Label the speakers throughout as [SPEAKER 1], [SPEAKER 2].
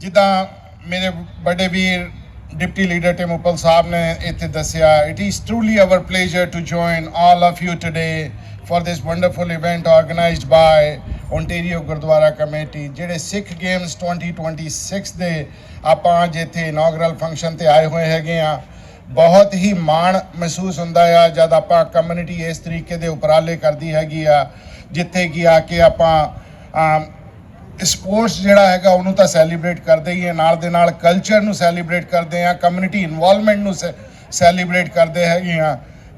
[SPEAKER 1] ਜਿੱਦਾਂ ਮੇਰੇ ਵੱਡੇ ਵੀਰ deputy leader Tim Uppal Sahib ਨੇ ਇੱਥੇ ਦੱਸਿਆ, it is truly our pleasure to join all of you today for this wonderful event organized by Ontario Gurdwara Committee ਜਿਹੜੇ ਸਿੱਖ ਗੇਮਸ 2026 ਦੇ ਆਪਾਂ ਅੱਜ ਇੱਥੇ ਇਨੌਗਰਲ ਫੰਕਸ਼ਨ ਤੇ ਆਏ ਹੋਏ ਹੈਗੇ ਆ। ਬਹੁਤ ਹੀ ਮਾਣ ਮਹਿਸੂਸ ਹੁੰਦਾ ਆ ਜਦ ਆਪਾਂ ਕਮਿਊਨਿਟੀ ਇਸ ਤਰੀਕੇ ਦੇ ਉਪਰਾਲੇ ਕਰਦੀ ਹੈਗੀ ਆ, ਜਿੱਥੇ ਕਿ ਆ ਕੇ ਆਪਾਂ ਸਪੋਰਟਸ ਜਿਹੜਾ ਹੈਗਾ ਉਹਨੂੰ ਤਾਂ ਸੈਲੀਬ੍ਰੇਟ ਕਰਦੇ ਹੀ ਆ, ਨਾਲ ਦੇ ਨਾਲ ਕਲਚਰ ਨੂੰ ਸੈਲੀਬ੍ਰੇਟ ਕਰਦੇ ਆ, ਕਮਿਊਨਿਟੀ ਇਨਵੋਲਵਮੈਂਟ ਨੂੰ ਸੈਲੀਬ੍ਰੇਟ ਕਰਦੇ ਹੈਗੇ ਆ।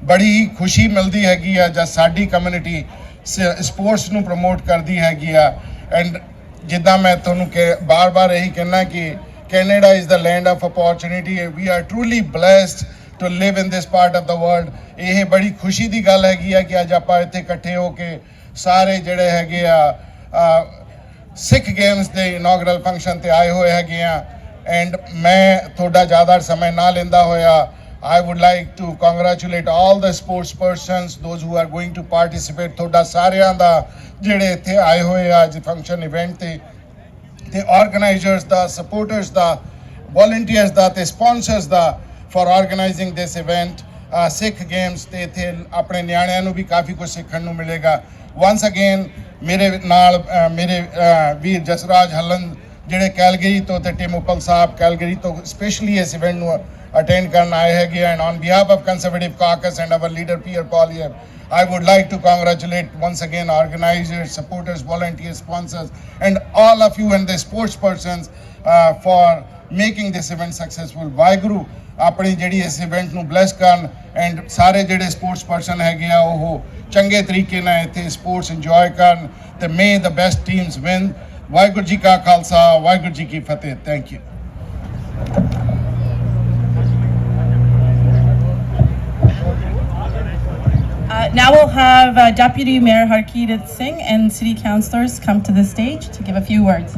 [SPEAKER 1] ਬੜੀ ਹੀ ਖੁਸ਼ੀ ਮਿਲਦੀ ਹੈਗੀ ਆ ਜਦ ਸਾਡੀ ਕਮਿਊਨਿਟੀ ਸਪੋਰਟਸ ਨੂੰ ਪ੍ਰਮੋਟ ਕਰਦੀ ਹੈਗੀ ਆ। ਐਂਡ ਜਿੱਦਾਂ ਮੈਂ ਤੁਹਾਨੂੰ ਬਾਰ-ਬਾਰ ਇਹੀ ਕਹਿਣਾ ਕਿ Canada is the land of opportunity, we are truly blessed to live in this part of the world. ਇਹ ਬੜੀ ਖੁਸ਼ੀ ਦੀ ਗੱਲ ਹੈਗੀ ਆ ਕਿ ਅੱਜ ਆਪਾਂ ਇੱਥੇ ਇਕੱਠੇ ਹੋ ਕੇ ਸਾਰੇ ਜਿਹੜੇ ਹੈਗੇ ਆ ਸਿੱਖ ਗੇਮਸ ਦੇ ਇਨੌਗਰਲ ਫੰਕਸ਼ਨ ਤੇ ਆਏ ਹੋਏ ਹੈਗੇ ਆ। ਐਂਡ ਮੈਂ ਤੁਹਾਡਾ ਜ਼ਿਆਦਾ ਸਮਾਂ ਨਾ ਲੈਂਦਾ ਹੋਇਆ I would like to congratulate all the sports persons, those who are going to participate. ਤੁਹਾਡਾ ਸਾਰਿਆਂ ਦਾ ਜਿਹੜੇ ਇੱਥੇ ਆਏ ਹੋਏ ਆ ਅੱਜ ਫੰਕਸ਼ਨ ਇਵੈਂਟ ਤੇ ਆਰਗੇਨਾਈਜ਼ਰਸ ਦਾ, ਸਪੋਰਟਰਸ ਦਾ, ਵੋਲੰਟੀਅਰਸ ਦਾ ਤੇ sponsors the for organising this event Sikh games. ਤੇ ਇੱਥੇ ਆਪਣੇ ਨਿਆਣਿਆਂ ਨੂੰ ਵੀ ਕਾਫੀ ਕੁਝ ਸਿੱਖਣ ਨੂੰ ਮਿਲੇਗਾ। ਵਨਸ ਅਗੇਨ ਮੇਰੇ ਨਾਲ ਮੇਰੇ ਵੀਰ ਜਸਰਾਜ ਹੱਲਨ ਜਿਹੜੇ ਕੈਲਗਰੀ ਤੋਂ ਤੇ ਟਿਮ ਉਪਲ ਸਾਹਿਬ ਕੈਲਗਰੀ ਤੋਂ ਸਪੈਸ਼ਲੀ ਇਸ ਇਵੈਂਟ ਨੂੰ attend ਕਰਨ ਆਏ ਹੈਗੇ। and on behalf of Conservative Caucus and our leader Pierre Poilievre, I would like to congratulate once again organizers, supporters, volunteers, sponsors and all of you and the sports persons for making this event successful. Waheguru ਆਪਣੀ ਜਿਹੜੀ ਇਸ event ਨੂੰ bless ਕਰਨ and ਸਾਰੇ ਜਿਹੜੇ sports person ਹੈਗੇ ਆ ਉਹ ਚੰਗੇ ਤਰੀਕੇ ਨਾਲ ਇੱਥੇ ਸਪੋਰਟਸ ਇੰਜੋਏ ਕਰਨ ਤੇ may the best teams win. Waheguru ji ਕਾ ਖਾਲਸਾ, ਵਾਹਿਗੁਰੂ ਜੀ ਕੀ ਫਤਿਹ। Thank you.
[SPEAKER 2] Now we'll have Deputy Mayor Harkirat Singh and City Councillors come to the stage to give a few words.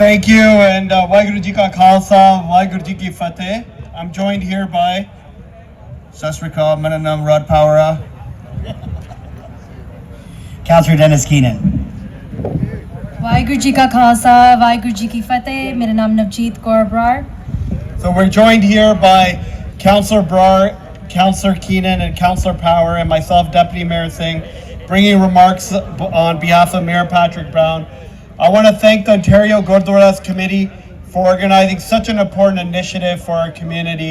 [SPEAKER 3] Thank you, and Waheguru Ji Ka Khalsa, Waheguru Ji Ki Fateh. I'm joined here by Sat Sri Akal, Mera naam Rod Powera, Councillor Dennis Keenan.
[SPEAKER 4] Waheguru Ji Ka Khalsa, Waheguru Ji Ki Fateh. Mera naam Navjeet Kaur Brar.
[SPEAKER 3] So we're joined here by Councillor Brar, Councillor Keenan, and Councillor Power, and myself, Deputy Mayor Singh, bringing remarks on behalf of Mayor Patrick Brown. I want to thank the Ontario Gurdwaras Committee for organizing such an important initiative for our community.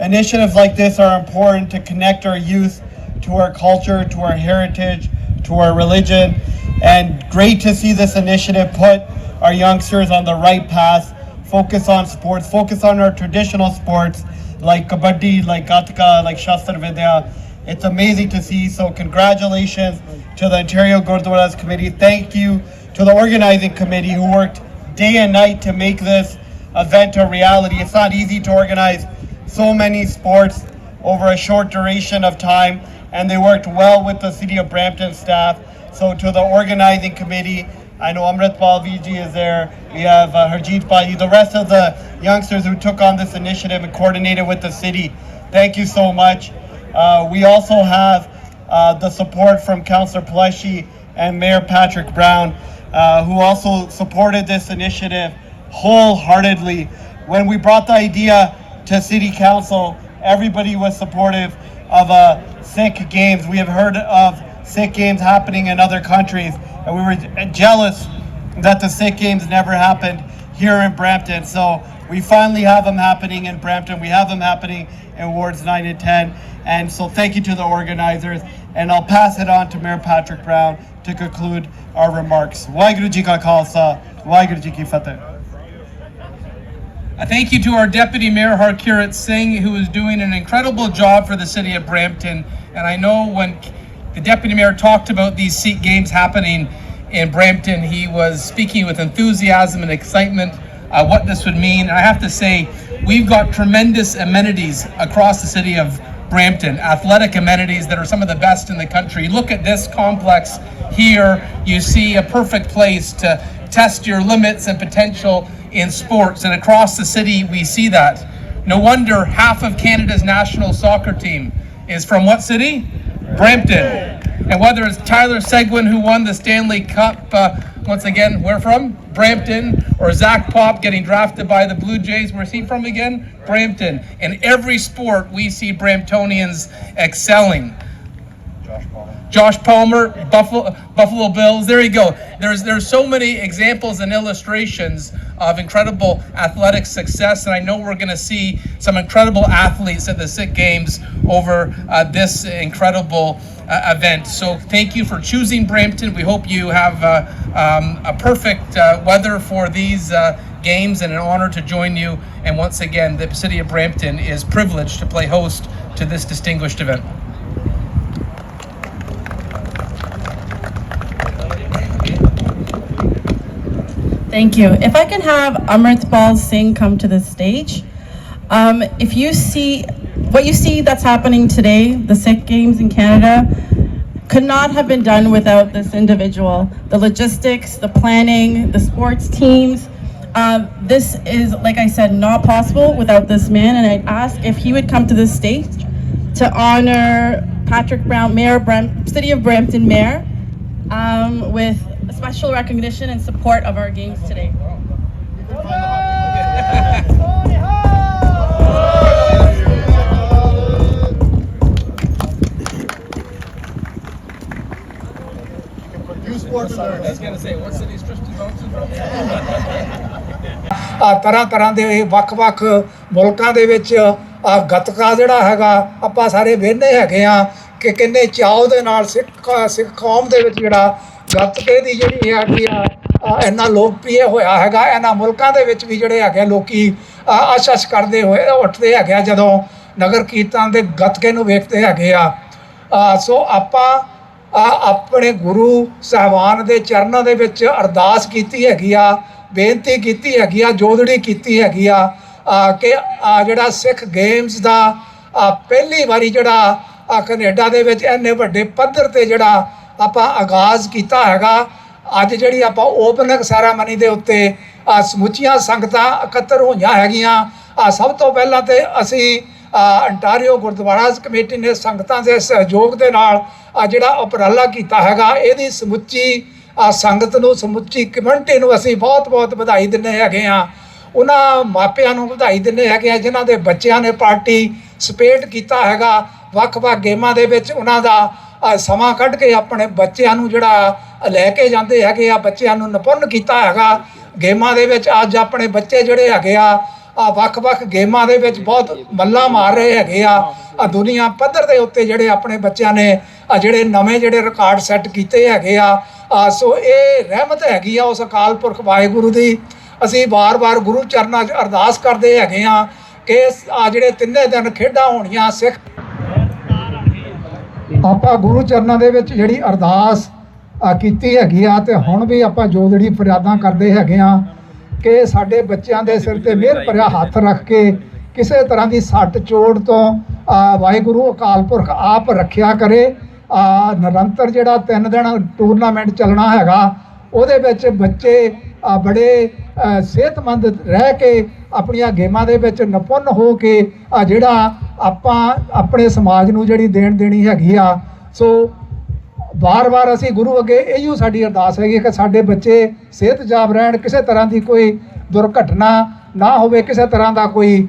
[SPEAKER 3] Initiatives like this are important to connect our youth to our culture, to our heritage, to our religion, and great to see this initiative put our youngsters on the right path. Focus on sports, focus on our traditional sports like kabaddi, like gatka, like shastra vidya. It's amazing to see. So congratulations to the Ontario Gurdwaras Committee. Thank you to the organizing committee who worked day and night to make this event a reality. It's not easy to organize so many sports over a short duration of time, and they worked well with the City of Brampton staff. So to the organizing committee, I know Amritpal Viji is there, we have Harjeet Pai, the rest of the youngsters who took on this initiative and coordinated with the city. Thank you so much. We also have the support from Councillor Paleshi and Mayor Patrick Brown, who also supported this initiative wholeheartedly. When we brought the idea to City Council, everybody was supportive of Sikh Games. We have heard of Sikh Games happening in other countries, and we were jealous that the Sikh Games never happened here in Brampton. So we finally have them happening in Brampton. We have them happening in wards 9 and 10. And so thank you to the organizers. And I'll pass it on to Mayor Patrick Brown to conclude our remarks. Waheguru Ji Ka Khalsa, Waheguru Ji Ki Fateh.
[SPEAKER 5] A thank you to our Deputy Mayor Harkirat Singh, who is doing an incredible job for the city of Brampton. And I know when the Deputy Mayor talked about these Sikh Games happening in Brampton, he was speaking with enthusiasm and excitement what this would mean. And I have to say, we've got tremendous amenities across the city of Brampton, athletic amenities that are some of the best in the country. Look at this complex here. You see a perfect place to test your limits and potential in sports. And across the city, we see that. No wonder half of Canada's national soccer team is from what city? Brampton. And whether it's Tyler Seguin, who won the Stanley Cup, once again, where from? Brampton. Or Zach Pop getting drafted by the Blue Jays. Where's he from again? Brampton. In every sport, we see Bramptonians excelling. Josh Palmer, Buffalo Bills. There you go. There's so many examples and illustrations of incredible athletic success, and I know we're going to see some incredible athletes at the SICK Games over this incredible event. So thank you for choosing Brampton. We hope you have a perfect weather for these games, and an honor to join you. And once again, the city of Brampton is privileged to play host to this distinguished event.
[SPEAKER 2] Thank you. If I can have Amritpal Singh come to the stage. If you see, what you see that's happening today, the SICK Games in Canada, could not have been done without this individual. The logistics, the planning, the sports teams. This is, like I said, not possible without this man, and I'd ask if he would come to the stage to honor Patrick Brown, City of Brampton Mayor, with a special recognition and support of our games today.
[SPEAKER 6] ਤਰ੍ਹਾਂ ਤਰ੍ਹਾਂ ਦੇ ਵੱਖ-ਵੱਖ ਮੁਲਕਾਂ ਦੇ ਵਿੱਚ ਗੱਤਕਾ ਜਿਹੜਾ ਹੈਗਾ ਆਪਾਂ ਸਾਰੇ ਵੇਖਦੇ ਹੈਗੇ ਆ ਕਿ ਕਿੰਨੇ ਚਾਅ ਦੇ ਨਾਲ ਸਿੱਖ ਕੌਮ ਦੇ ਵਿੱਚ ਜਿਹੜਾ ਗੱਤਕੇ ਦੀ ਜਿਹੜੀ ਹੈਗੀ ਆ ਇੰਨਾ ਲੋਕਪ੍ਰਿਯ ਹੋਇਆ ਹੈਗਾ। ਇਹਨਾਂ ਮੁਲਕਾਂ ਦੇ ਵਿੱਚ ਵੀ ਜਿਹੜੇ ਹੈਗੇ ਲੋਕੀ ਆਸ ਕਰਦੇ ਹੋਏ ਉੱਠਦੇ ਹੈਗੇ ਜਦੋਂ ਨਗਰ ਕੀਰਤਨ ਦੇ ਗੱਤਕੇ ਨੂੰ ਵੇਖਦੇ ਹੈਗੇ ਆ। ਸੋ ਆਪਾਂ ਆਪਣੇ ਗੁਰੂ ਸਾਹਿਬਾਨ ਦੇ ਚਰਨਾਂ ਦੇ ਵਿੱਚ ਅਰਦਾਸ ਕੀਤੀ ਹੈਗੀ ਆ, ਬੇਨਤੀ ਕੀਤੀ ਹੈਗੀ ਆ, ਜੋਦੜੀ ਕੀਤੀ ਹੈਗੀ ਆ ਕਿ ਜਿਹੜਾ ਸਿੱਖ ਗੇਮਸ ਦਾ ਪਹਿਲੀ ਵਾਰੀ ਜਿਹੜਾ ਕੈਨੇਡਾ ਦੇ ਵਿੱਚ ਇੰਨੇ ਵੱਡੇ ਪੱਧਰ 'ਤੇ ਜਿਹੜਾ ਆਪਾਂ ਆਗਾਜ਼ ਕੀਤਾ ਹੈਗਾ। ਅੱਜ ਜਿਹੜੀ ਆਪਾਂ ਓਪਨਿੰਗ ਸੈਰਾਮਨੀ ਦੇ ਉੱਤੇ ਸਮੁੱਚੀਆਂ ਸੰਗਤਾਂ ਇਕੱਤਰ ਹੋਈਆਂ ਹੈਗੀਆਂ। ਸਭ ਤੋਂ ਪਹਿਲਾਂ ਤਾਂ ਅਸੀਂ ਅੰਟਾਰੀਓ ਗੁਰਦੁਆਰਾ ਕਮੇਟੀ ਨੇ ਸੰਗਤਾਂ ਦੇ ਸਹਿਯੋਗ ਦੇ ਨਾਲ ਜਿਹੜਾ ਉਪਰਾਲਾ ਕੀਤਾ ਹੈਗਾ, ਇਹਦੀ ਸਮੁੱਚੀ ਸੰਗਤ ਨੂੰ, ਸਮੁੱਚੀ ਕਮਿਊਨਿਟੀ ਨੂੰ ਅਸੀਂ ਬਹੁਤ-ਬਹੁਤ ਵਧਾਈ ਦਿੰਦੇ ਹੈਗੇ ਹਾਂ। ਉਹਨਾਂ ਮਾਪਿਆਂ ਨੂੰ ਵਧਾਈ ਦਿੰਦੇ ਹੈਗੇ ਆ ਜਿਨ੍ਹਾਂ ਦੇ ਬੱਚਿਆਂ ਨੇ ਪਾਰਟੀਸਪੇਟ ਕੀਤਾ ਹੈਗਾ ਵੱਖ-ਵੱਖ ਗੇਮਾਂ ਦੇ ਵਿੱਚ। ਉਹਨਾਂ ਦਾ ਸਮਾਂ ਕੱਢ ਕੇ ਆਪਣੇ ਬੱਚਿਆਂ ਨੂੰ ਜਿਹੜਾ ਲੈ ਕੇ ਜਾਂਦੇ ਹੈਗੇ ਆ, ਬੱਚਿਆਂ ਨੂੰ ਨਿਪੁੰਨ ਕੀਤਾ ਹੈਗਾ ਗੇਮਾਂ ਦੇ ਵਿੱਚ। ਅੱਜ ਆਪਣੇ ਬੱਚੇ ਜਿਹੜੇ ਹੈਗੇ ਆ ਵੱਖ-ਵੱਖ ਗੇਮਾਂ ਦੇ ਵਿੱਚ ਬਹੁਤ ਮੱਲਾਂ ਮਾਰ ਰਹੇ ਹੈਗੇ ਆ। ਦੁਨੀਆ ਪੱਧਰ ਦੇ ਉੱਤੇ ਜਿਹੜੇ ਆਪਣੇ ਬੱਚਿਆਂ ਨੇ ਜਿਹੜੇ ਨਵੇਂ ਜਿਹੜੇ ਰਿਕਾਰਡ ਸੈੱਟ ਕੀਤੇ ਹੈਗੇ ਆ। ਸੋ ਇਹ ਰਹਿਮਤ ਹੈਗੀ ਆ ਉਸ ਅਕਾਲ ਪੁਰਖ ਵਾਹਿਗੁਰੂ ਦੀ। ਅਸੀਂ ਵਾਰ-ਵਾਰ ਗੁਰੂ ਚਰਨਾਂ 'ਚ ਅਰਦਾਸ ਕਰਦੇ ਹੈਗੇ ਆ ਕਿ ਜਿਹੜੇ ਤਿੰਨੇ ਦਿਨ ਖੇਡਾਂ ਹੋਣੀਆਂ ਸਿੱਖ, ਆਪਾਂ ਗੁਰੂ ਚਰਨਾਂ ਦੇ ਵਿੱਚ ਜਿਹੜੀ ਅਰਦਾਸ ਕੀਤੀ ਹੈਗੀ ਆ ਤੇ ਹੁਣ ਵੀ ਆਪਾਂ ਜੋ ਜਿਹੜੀ ਫਰਿਆਦਾਂ ਕਰਦੇ ਹੈਗੇ ਆ ਕਿ ਸਾਡੇ ਬੱਚਿਆਂ ਦੇ ਸਿਰ ਤੇ ਮਿਹਰ ਭਰਿਆ ਹੱਥ ਰੱਖ ਕੇ ਕਿਸੇ ਤਰ੍ਹਾਂ ਦੀ ਸੱਟ ਚੋਟ ਤੋਂ ਵਾਹਿਗੁਰੂ ਅਕਾਲ ਪੁਰਖ ਆਪ ਰੱਖਿਆ ਕਰੇ। ਨਿਰੰਤਰ ਜਿਹੜਾ 3 ਦਿਨ ਟੂਰਨਾਮੈਂਟ ਚੱਲਣਾ ਹੈਗਾ ਉਹਦੇ ਵਿੱਚ ਬੱਚੇ ਬੜੇ ਸਿਹਤਮੰਦ ਰਹਿ ਕੇ ਆਪਣੀਆਂ ਗੇਮਾਂ ਦੇ ਵਿੱਚ ਨਿਪੁੰਨ ਹੋ ਕੇ ਜਿਹੜਾ ਆਪਾਂ ਆਪਣੇ ਸਮਾਜ ਨੂੰ ਜਿਹੜੀ ਦੇਣੀ ਹੈਗੀ ਆ। ਸੋ ਵਾਰ-ਵਾਰ ਅਸੀਂ ਗੁਰੂ ਅੱਗੇ ਇਹੀਓ ਸਾਡੀ ਅਰਦਾਸ ਹੈਗੀ ਕਿ ਸਾਡੇ ਬੱਚੇ ਸਿਹਤਯਾਬ ਰਹਿਣ, ਕਿਸੇ ਤਰ੍ਹਾਂ ਦੀ ਕੋਈ ਦੁਰਘਟਨਾ ਨਾ ਹੋਵੇ, ਕਿਸੇ ਤਰ੍ਹਾਂ ਦਾ ਕੋਈ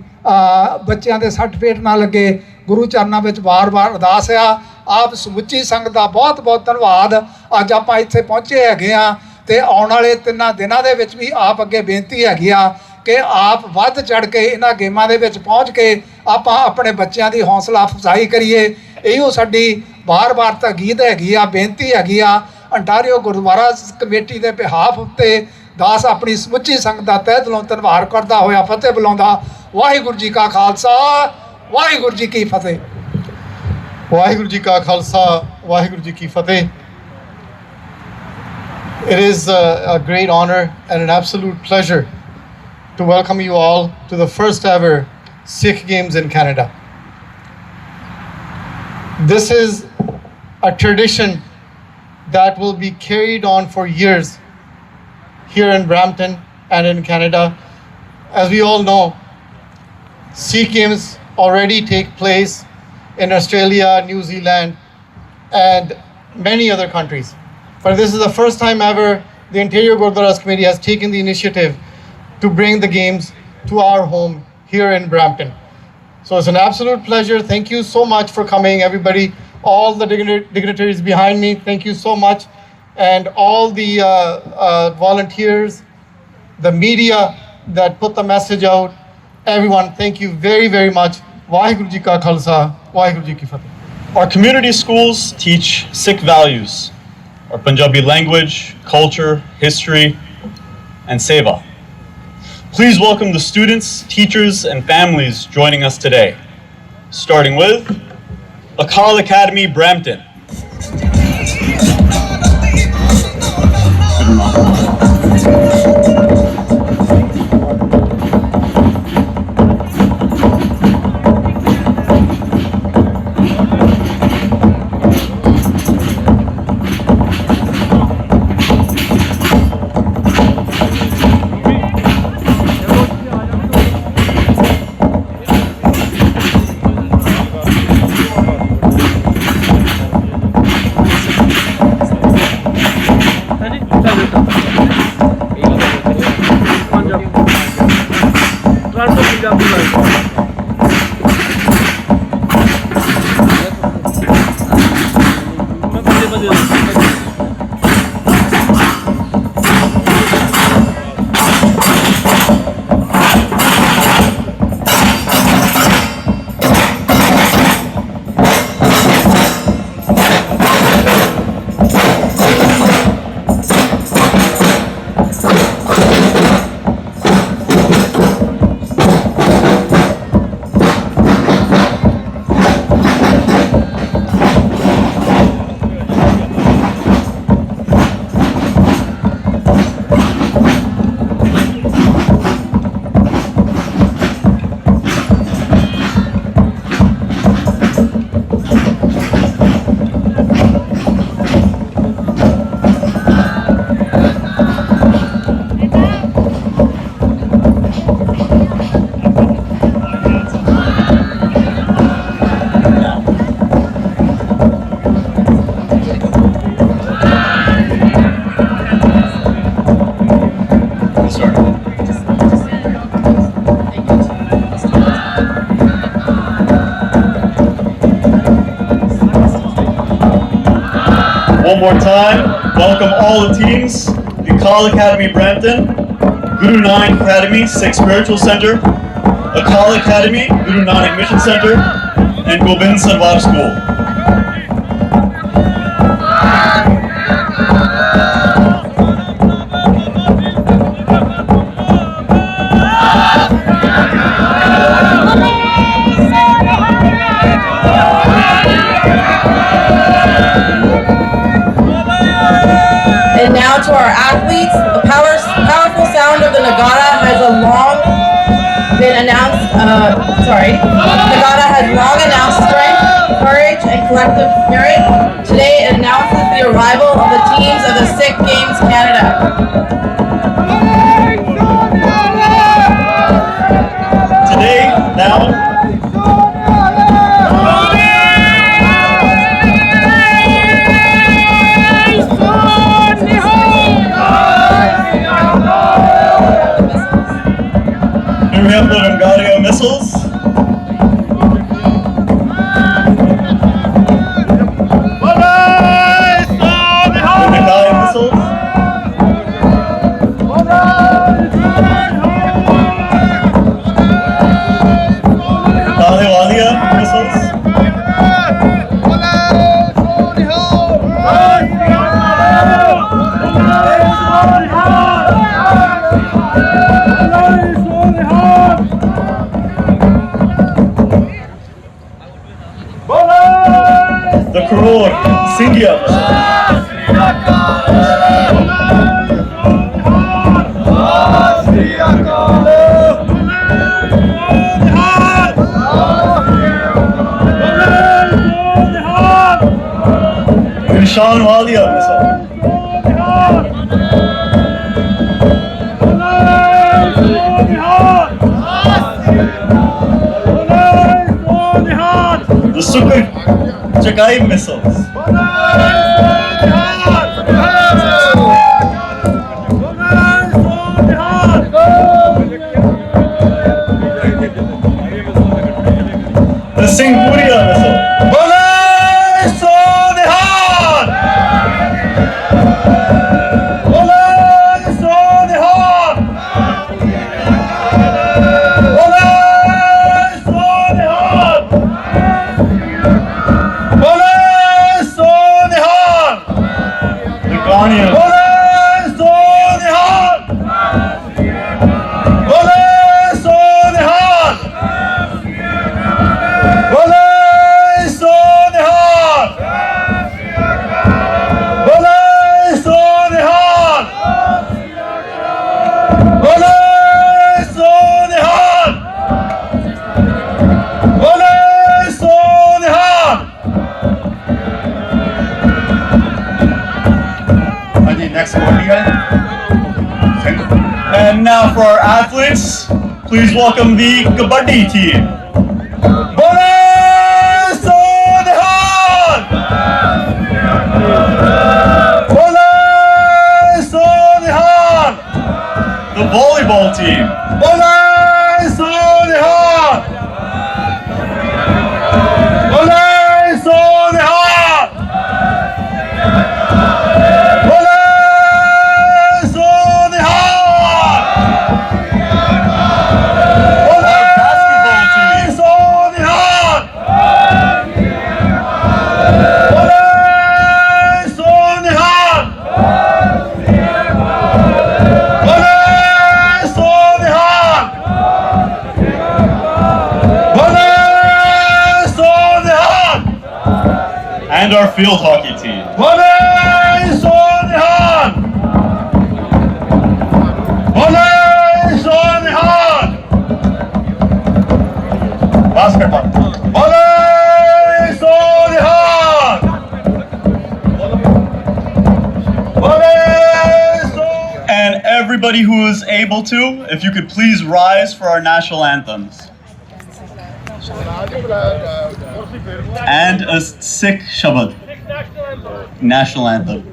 [SPEAKER 6] ਬੱਚਿਆਂ ਦੇ ਸੱਟ ਫੇਟ ਨਾ ਲੱਗੇ। ਗੁਰੂ ਚਰਨਾਂ ਵਿੱਚ ਵਾਰ-ਵਾਰ ਅਰਦਾਸ ਆ। ਆਪ ਸਮੁੱਚੀ ਸੰਗਤ ਦਾ ਬਹੁਤ-ਬਹੁਤ ਧੰਨਵਾਦ। ਅੱਜ ਆਪਾਂ ਇੱਥੇ ਪਹੁੰਚੇ ਹੈਗੇ ਆ ਤੇ ਆਉਣ ਵਾਲੇ 3 ਦਿਨਾਂ ਦੇ ਵਿੱਚ ਵੀ ਆਪ ਅੱਗੇ ਬੇਨਤੀ ਹੈਗੀ ਆ ਕਿ ਆਪ ਵੱਧ ਚੜ੍ਹ ਕੇ ਇਹਨਾਂ ਗੇਮਾਂ ਦੇ ਵਿੱਚ ਪਹੁੰਚ ਕੇ ਆਪਾਂ ਆਪਣੇ ਬੱਚਿਆਂ ਦੀ ਹੌਸਲਾ ਅਫਜ਼ਾਈ ਕਰੀਏ। ਇਹੋ ਸਾਡੀ ਬਾਰ-ਬਾਰ ਤਾਕੀਦ ਹੈਗੀ ਆ, ਬੇਨਤੀ ਹੈਗੀ ਆ। ਅੰਟਾਰੀਓ ਗੁਰਦੁਆਰਾ ਕਮੇਟੀ ਦੇ ਬਿਹਾਫ ਉੱਤੇ ਦਾਸ ਆਪਣੀ ਸਮੁੱਚੀ ਸੰਗਤ ਦਾ ਤਹਿ ਦਿਲੋਂ ਧੰਨਵਾਦ ਕਰਦਾ ਹੋਇਆ ਫਤਿਹ ਬੁਲਾਉਂਦਾ। ਵਾਹਿਗੁਰੂ ਜੀ ਕਾ ਖਾਲਸਾ, ਵਾਹਿਗੁਰੂ ਜੀ ਕੀ ਫਤਿਹ।
[SPEAKER 3] ਵਾਹਿਗੁਰੂ ਜੀ ਕਾ ਖਾਲਸਾ, ਵਾਹਿਗੁਰੂ ਜੀ ਕੀ ਫਤਿਹ। It is a great honor and an absolute pleasure to welcome you all to the first ever Sikh Games in Canada. This is a tradition that will be carried on for years here in Brampton and in Canada. As we all know, Sikh Games already take place in Australia, New Zealand, and many other countries. But this is the first time ever the Interior Gurdwaras Committee has taken the initiative to bring the games to our home here in Brampton. So it's an absolute pleasure. Thank you so much for coming, everybody. All the dignitaries behind me, thank you so much. And all the volunteers, the media that put the message out, everyone, thank you very, very much. Waheguru Ji Ka Khalsa, Waheguru Ji Ki Fateh.
[SPEAKER 7] Our community schools teach Sikh values, our Punjabi language, culture, history, and seva. Please welcome the students, teachers, and families joining us today, starting with Akal Academy, Brampton. One more time, welcome all the teams, the Akal Academy Brampton, Guru Nanak Academy, Sikh Spiritual Center, Akal Academy, Guru Nanak Mission Center, and Gobind Sarwar School.
[SPEAKER 2] And now to our athletes, the powerful sound of the Nagara has long announced strength, courage, and collective spirit. Today it announces the arrival of the teams of the Sikh Games Canada.
[SPEAKER 7] Today, now, we have the Rangaria missiles. The Nagai missiles. Dahewalia missiles. The Karur Scindia Nishan Walia missile. The Sukhoi Chagai missiles. sing Puriya whistle.
[SPEAKER 8] ਬੋਲੇ ਸੋ ਨਿਹਾਲ ਬੋਲੇ ਸੋ ਨਿਹਾਲ ਬੋਲੇ ਸੋ ਨਿਹਾਲ ਬੋਲੇ ਸੋ ਨਿਹਾਲ
[SPEAKER 7] Nikania.
[SPEAKER 8] ਬੋਲੇ ਸੋ ਨਿਹਾਲ ਬੋਲੇ ਸੋ ਨਿਹਾਲ ਬੋਲੇ ਸੋ ਨਿਹਾਲ ਬੋਲੇ ਸੋ ਨਿਹਾਲ ਬੋਲੇ ਸੋ ਨਿਹਾਲ ਬੋਲੇ ਸੋ ਨਿਹਾਲ
[SPEAKER 1] ਹਾਂਜੀ ਨੈਕਸਟ ਬੋਲੀ ਹੈ
[SPEAKER 7] And now for our athletes, please welcome the Kabaddi team.
[SPEAKER 8] ਬੋਲੇ ਸੋ ਨਿਹਾਲ ਬੋਲੇ ਸੋ ਨਿਹਾਲ
[SPEAKER 7] The volleyball team.
[SPEAKER 8] ਬੋਲੇ ਸੋ ਨਿਹਾਲ ਬੋਲੇ ਸੋ ਨਿਹਾਲ ਬੋਲੇ ਸੋ ਨਿਹਾਲ ਬੋਲੇ ਸੋ ਨਿਹਾਲ ਬੋਲੇ ਸੋ ਨਿਹਾਲ ਬੋਲੇ ਸੋ ਨਿਹਾਲ ਬੋਲੇ ਸੋ ਨਿਹਾਲ
[SPEAKER 7] And our field hockey team.
[SPEAKER 8] ਬੋਲੇ ਸੋ ਨਿਹਾਲ ਬੋਲੇ ਸੋ ਨਿਹਾਲ
[SPEAKER 1] ਬਾਸਕਟਬਾਲ
[SPEAKER 8] ਬੋਲੇ ਸੋ ਨਿਹਾਲ ਬੋਲੇ ਸੋ
[SPEAKER 7] And everybody who is able to, if you could please rise for our national anthems. And a Sikh Shabad. National anthem.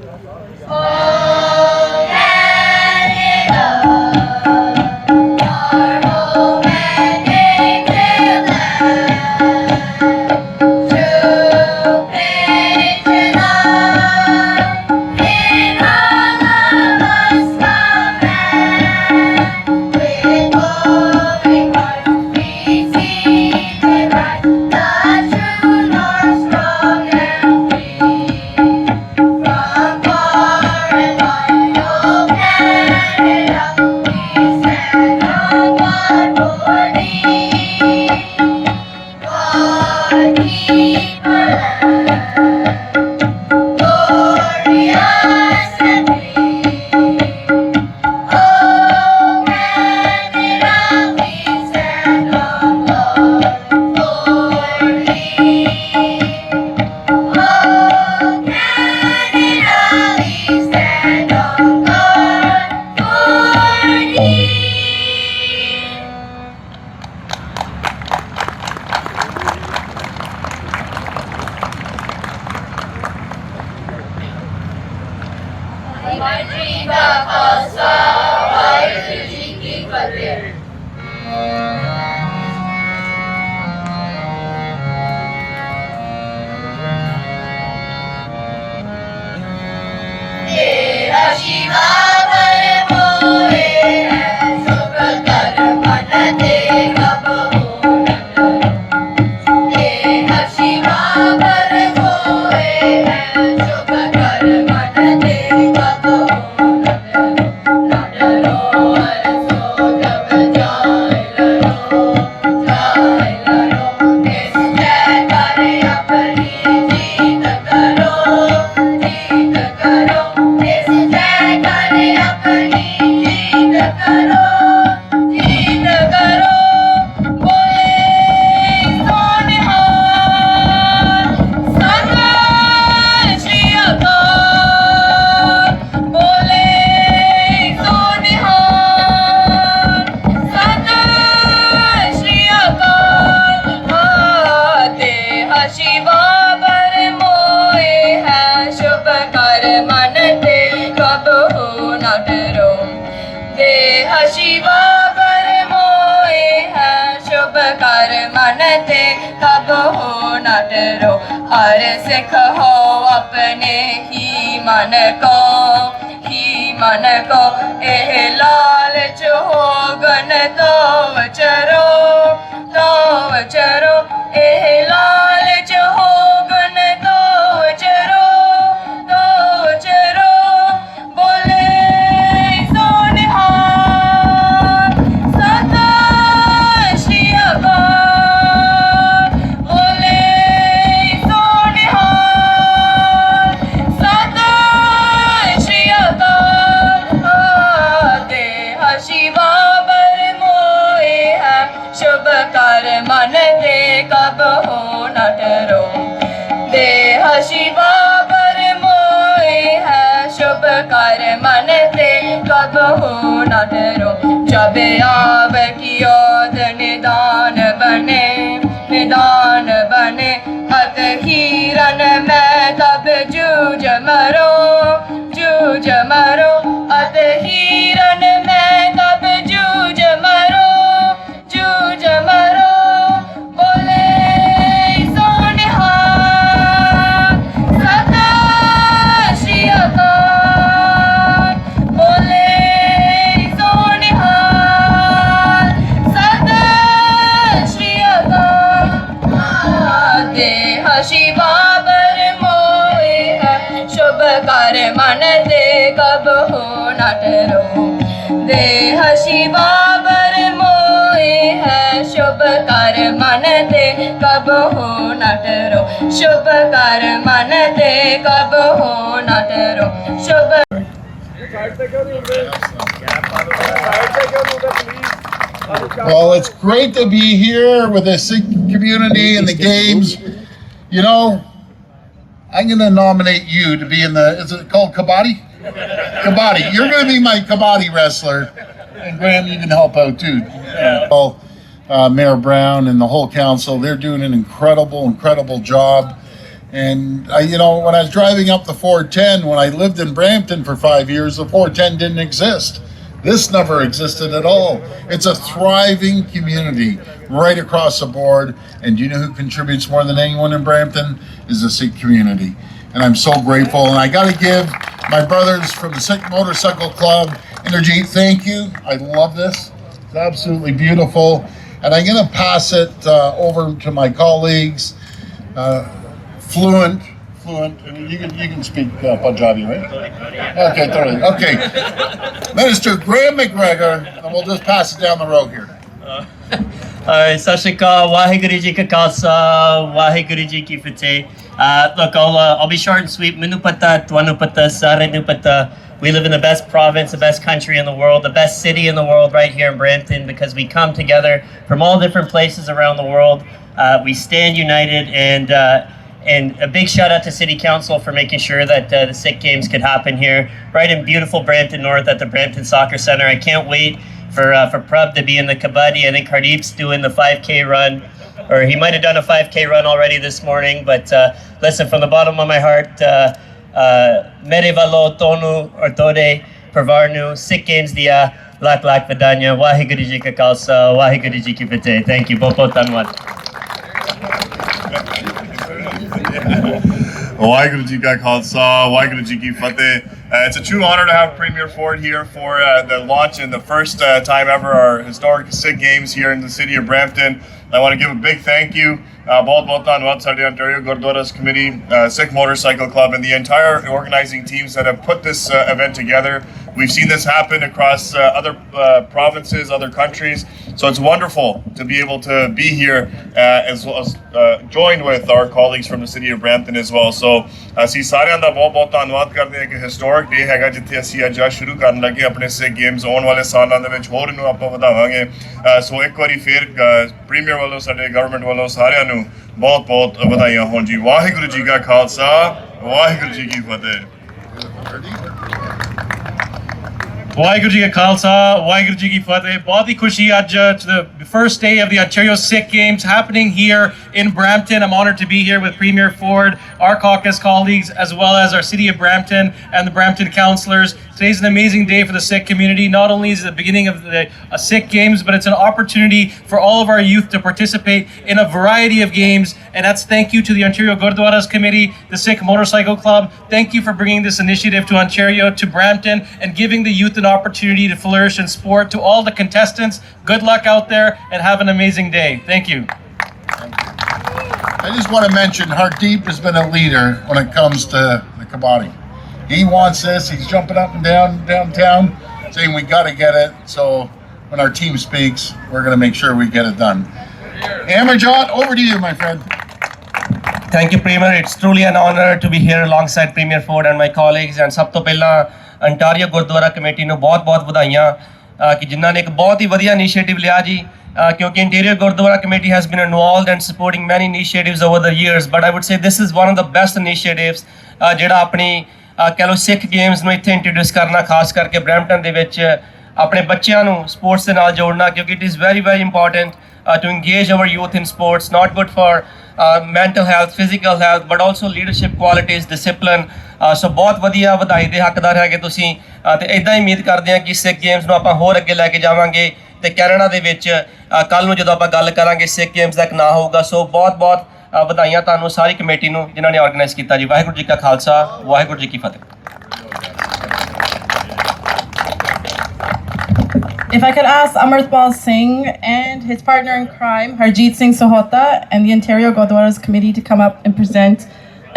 [SPEAKER 9] Shiva Parmoe hai शुभ कर मन ते कब हो न डरो हर सिख हो अपने ही मन को एह लालच हो गन तो वचरो एह लालच हो गन तो वचरो बोले सोनिहार सदा श्री अकाल बोले सोनिहार सदा श्री अकाल देह शिवा बर मोए है शुभ कर मन दे कब हो न डरो देह शिवा बर मोए है शुभ कर मन दे कब हो न डरो जब आब की ओद निदान बने अत हिरन में तब जूझ मरो अत हिरन में तब जूझ मरो बोले सोनिहार सदा श्री अकाल बोले सोनिहार सदा श्री अकाल देह शिवा बर मोए है शुभ कर मन दे कब हो न डरो देह शिवा बर मोए है शुभ कर मन दे कब हो न डरो शुभ कर मन दे कब हो न डरो शुभ
[SPEAKER 1] Well, it's great to be here with the Sikh community and the games. You know, I'm going to nominate you to be in the, is it called Kabaddi? Kabaddi. You're going to be my Kabaddi wrestler. And Graham, you can help out too. Well, Mayor Brown and the whole council, they're doing an incredible job. And you know, when I was driving up the 410, when I lived in Brampton for 5 years, the 410 didn't exist. This never existed at all. It's a thriving community right across the board. And do you know who contributes more than anyone in Brampton? Is the Sikh community. And I'm so grateful. And I got to give my brothers from the Sikh Motorcycle Club, Inderjeet, thank you. I love this. It's absolutely beautiful. And I'm going to pass it over to my colleagues. Fluent. You can speak Punjabi, right? Okay, totally. Okay. Minister Graham McGregor, and we'll just pass it down the road here.
[SPEAKER 10] Sat Shri Akal, Waheguru Ji Ka Khalsa, Waheguru Ji Ki Fateh. Look, I'll be short and sweet. Minu pata, tuanu pata, sare nu pata. We live in the best province, the best country in the world, the best city in the world right here in Brampton because we come together from all different places around the world. We stand united and a big shout out to City Council for making sure that the Sikh Games could happen here, right in beautiful Brampton North at the Brampton Soccer Centre. I can't wait for Prabh to be in the Kabaddi. I think Hardeep's doing the 5K run, or he might have done a 5K run already this morning. But listen, from the bottom of my heart, Mere Valo Tonu Ortode Parvarnu, Sikh Games Dia, Lak Lak Vidanya, Waheguru Ji Ka Khalsa, Waheguru Ji Ki Fateh. Thank you. Both Tanwad.
[SPEAKER 11] Waheguru Ji Ka Khalsa, Waheguru Ji Ki Fateh. It's a true honor to have Premier Ford here for the launch and the first time ever our historic Sikh Games here in the city of Brampton. I want to give a big thank you. Bahut dhanyawad Sade Ontario Gurdwaras Committee, Sikh Motorcycle Club, and the entire organizing teams that have put this event together. We've seen this happen across other provinces, other countries. So it's wonderful to be able to be here as well as joined with our colleagues from the city of Brampton as well. So ਅਸੀਂ ਸਾਰਿਆਂ ਦਾ ਬਹੁਤ ਧੰਨਵਾਦ ਕਰਦੇ ਹਾਂ ਕਿ historic ਡੇ ਹੈਗਾ ਜਿੱਥੇ ਅਸੀਂ ਅੱਜ ਸ਼ੁਰੂ ਕਰਨ ਲੱਗੇ ਆਪਣੇ ਸਿੱਖ ਗੇਮਸ ਆਉਣ ਵਾਲੇ ਸਾਲਾਂ ਦੇ ਵਿੱਚ ਹੋਰ ਇਹਨੂੰ ਆਪਾਂ ਵਧਾਵਾਂਗੇ ਸੋ ਇੱਕ ਵਾਰੀ ਫੇਰ ਪ੍ਰੀਮੀਅਰ ਵੱਲੋਂ ਸਾਡੇ ਗਵਰਨਮੈਂਟ ਵੱਲੋਂ ਸਾਰਿਆਂ ਨੂੰ ਬਹੁਤ ਵਧਾਈਆਂ ਹੋਣ ਜੀ ਵਾਹਿਗੁਰੂ ਜੀ ਕਾ ਖਾਲਸਾ ਵਾਹਿਗੁਰੂ ਜੀ ਕੀ ਫਤਿਹ
[SPEAKER 3] ਵਾਹਿਗੁਰੂ ਜੀ ਕਾ ਖਾਲਸਾ ਵਾਹਿਗੁਰੂ ਜੀ ਕੀ ਫਤਿਹ ਬਹੁਤ ਹੀ ਖੁਸ਼ੀ ਅੱਜ the first day of the Ontario Sikh Games happening here in Brampton. I'm honored to be here with Premier Ford, our caucus colleagues, as well as our City of Brampton and the Brampton councillors. Today's an amazing day for the Sikh community. Not only is it the beginning of the Sikh Games, but it's an opportunity for all of our youth to participate in a variety of games. And that's thank you to the Ontario Gurdwaras Committee, the Sikh Motorcycle Club. Thank you for bringing this initiative to Ontario, to Brampton, and giving the youth an opportunity to flourish in sport. To all the contestants, good luck out there and have an amazing day. Thank you.
[SPEAKER 1] I just want to mention Hardeep has been a leader when it comes to the kabaddi. He wants this. He's jumping up and down downtown, saying we got to get it. So when our team speaks, we're going to make sure we get it done. Amarjot, over to you, my friend.
[SPEAKER 10] Thank you, Premier. It's truly an honor to be here alongside Premier Ford and my colleagues. And ਸਭ ਤੋਂ ਪਹਿਲਾਂ Ontario Gurdwara committee ਨੂੰ ਬਹੁਤ-ਬਹੁਤ ਵਧਾਈਆਂ ਕਿ ਜਿਨ੍ਹਾਂ ਨੇ ਇੱਕ ਬਹੁਤ ਹੀ ਵਧੀਆ ਇਨੀਸ਼ੀਏਟਿਵ ਲਿਆ ਜੀ ਕਿਉਂਕਿ interior Gurdwara committee has been involved and supporting many initiatives over the years, but I would say this is one of the best initiatives ਜਿਹੜਾ ਆਪਣੀ ਕਹਿ ਲਓ ਸਿੱਖ ਗੇਮਸ ਨੂੰ ਇੱਥੇ ਇੰਟਰੋਡਿਊਸ ਕਰਨਾ ਖਾਸ ਕਰਕੇ ਬਰੈਂਪਟਨ ਦੇ ਵਿੱਚ ਆਪਣੇ ਬੱਚਿਆਂ ਨੂੰ ਸਪੋਰਟਸ ਦੇ ਨਾਲ ਜੋੜਨਾ ਕਿਉਂਕਿ it is very very important to engage our youth in sports, not good for mental health, physical health, but also leadership qualities, discipline. So ਬਹੁਤ ਵਧੀਆ ਵਧਾਈ ਦੇ ਹੱਕਦਾਰ ਹੈਗੇ ਤੁਸੀਂ ਤੇ ਇਦਾਂ ਹੀ ਉਮੀਦ ਕਰਦੇ ਹਾਂ ਕਿ ਸਿੱਖ ਗੇਮਸ ਨੂੰ ਆਪਾਂ ਹੋਰ ਅੱਗੇ ਲੈ ਕੇ ਜਾਵਾਂਗੇ ਤੇ ਕੈਨੇਡਾ ਦੇ ਵਿੱਚ ਕੱਲ ਨੂੰ ਜਦੋਂ ਆਪਾਂ ਗੱਲ ਕਰਾਂਗੇ ਸਿੱਖ ਗੇਮਸ ਦਾ ਇੱਕ ਨਾਂ ਹੋਊਗਾ ਸੋ ਬਹੁਤ ਵਧਾਈਆਂ ਤੁਹਾਨੂੰ ਸਾਰੀ ਕਮੇਟੀ ਨੂੰ ਜਿਨ੍ਹਾਂ ਨੇ ਆਰਗੇਨਾਈਜ਼ ਕੀਤਾ ਜੀ ਵਾਹਿਗੁਰੂ ਜੀ ਕਾ ਖਾਲਸਾ ਵਾਹਿਗੁਰੂ ਜੀ ਕੀ ਫਤਿਹ
[SPEAKER 2] If I could ask Amartpal Singh and his partner in crime, Harjeet Singh Sahota, and the Ontario Gurdwaras Committee to come up and present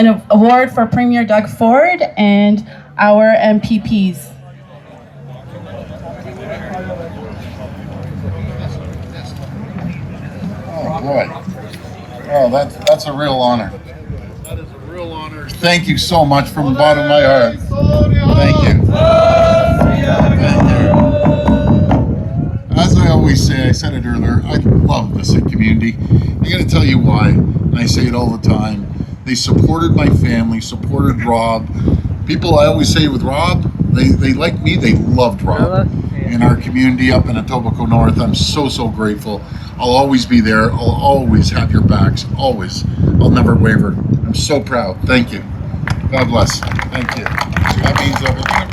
[SPEAKER 2] an award for Premier Doug Ford and our MPPs.
[SPEAKER 1] Oh boy. Oh, that's a real honor. That is a real honor. Thank you so much from the bottom of my heart. Thank you. Thank you. As I always say, I said it earlier, I love the Sikh community. I got to tell you why, and I say it all the time. They supported my family, supported Rob. People I always say with Rob, they like me, they loved Rob. In our community up in Etobicoke North, I'm so grateful. I'll always be there. I'll always have your backs, always. I'll never waver. I'm so proud. Thank you. God bless. Thank you. That means everything.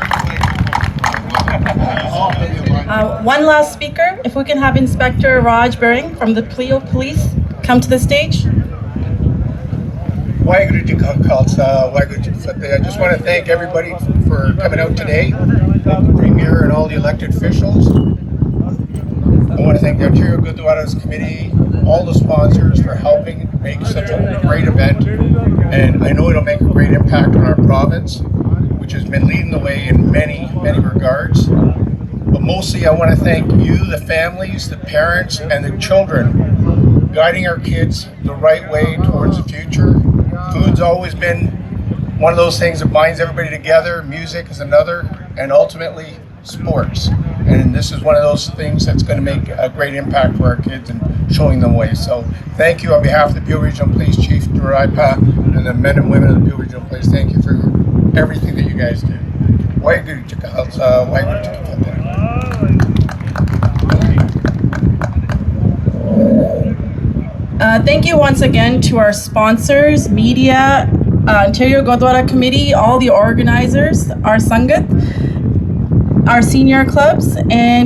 [SPEAKER 2] One last speaker, if we can have Inspector Raj Bering from the Pleo Police come to the stage.
[SPEAKER 6] Waheguru Ji Ka Khalsa, Waheguru Ji Ki Fateh. I just want to thank everybody for coming out today, the Premier and all the elected officials. I want to thank the Ontario Gurdwaras Committee, all the sponsors for helping make such a great event. And I know it'll make a great impact on our province, which has been leading the way in many regards. But mostly I want to thank you, the families, the parents, and the children, guiding our kids the right way towards the future. Food's always been one of those things that binds everybody together. Music is another, and ultimately sports. And this is one of those things that's going to make a great impact for our kids and showing them way. So thank you on behalf of the Peel Regional Police Chief, Duraipa, and the men and women of the Peel Regional Police. Thank you for everything that you guys do. Waheguru Ji Ka Khalsa, Waheguru Ji Ki Fateh.
[SPEAKER 2] Thank you once again to our sponsors, media, Ontario Gurdwara Committee, all the organizers, our Sangat, our senior clubs, and